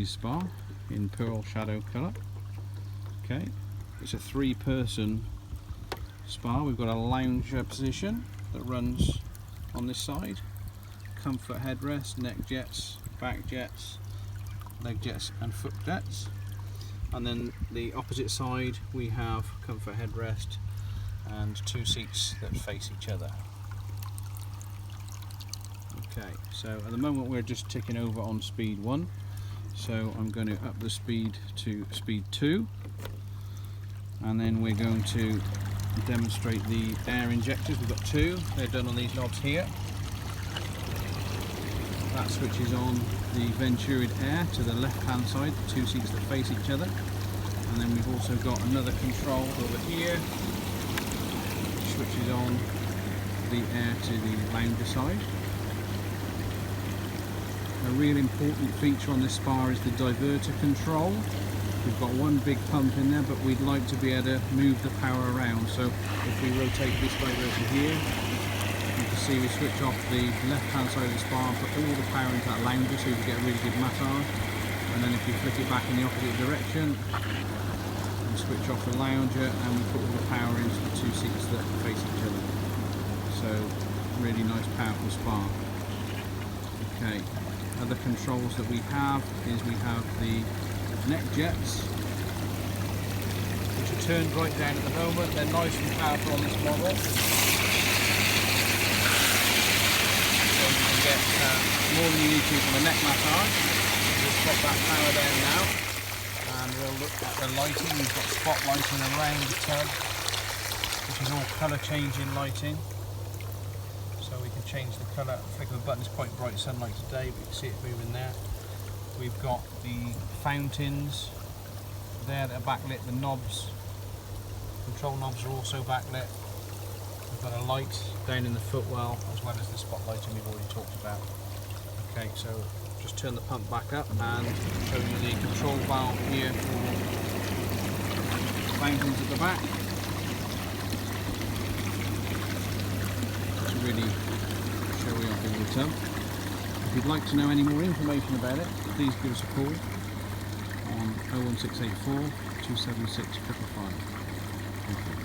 ladies spa in pearl shadow colour. Okay, it's a 3-person spa. We've got a lounger position that runs on this side, comfort headrest, neck jets, back jets, leg jets and foot jets, and then the opposite side we have comfort headrest and 2 seats that face each other. Okay, so at the moment we're just ticking over on speed 1, so I'm going to up the speed to speed 2, and then we're going to demonstrate the air injectors. We've got 2, they're done on these knobs here. That switches on the Venturied air to the left hand side, the 2 seats that face each other, and then we've also got another control over here which switches on the air to the lounger side. A real important feature on this spa is the diverter control. We've got one big pump in there, but we'd like to be able to move the power around. So if we rotate this diverter here, you can see we switch off the left hand side of the spa and put all the power into that lounger so you can get a really good massage. And then if you flick it back in the opposite direction, we switch off the lounger and we put all the power into the 2 seats that face each other. So really nice powerful spa. Okay. Other controls that we have is we have the neck jets, which are turned right down at the moment. They're nice and powerful on this model, so you can get more than you need to from a neck massage. We'll pop that power down now, and we'll look at the lighting. We've got spotlighting around the tub, which is all colour changing lighting. So we can change the colour, flick of a button. It's quite bright sunlight today, but you can see it moving there. We've got the fountains there that are backlit, the knobs, control knobs are also backlit. We've got a light down in the footwell as well as the spotlighting we've already talked about. Okay, so just turn the pump back up and show you the control valve here for fountains at the back. Really show you off in the tub. If you'd like to know any more information about it, please give us a call on 01684 276 555. Thank you.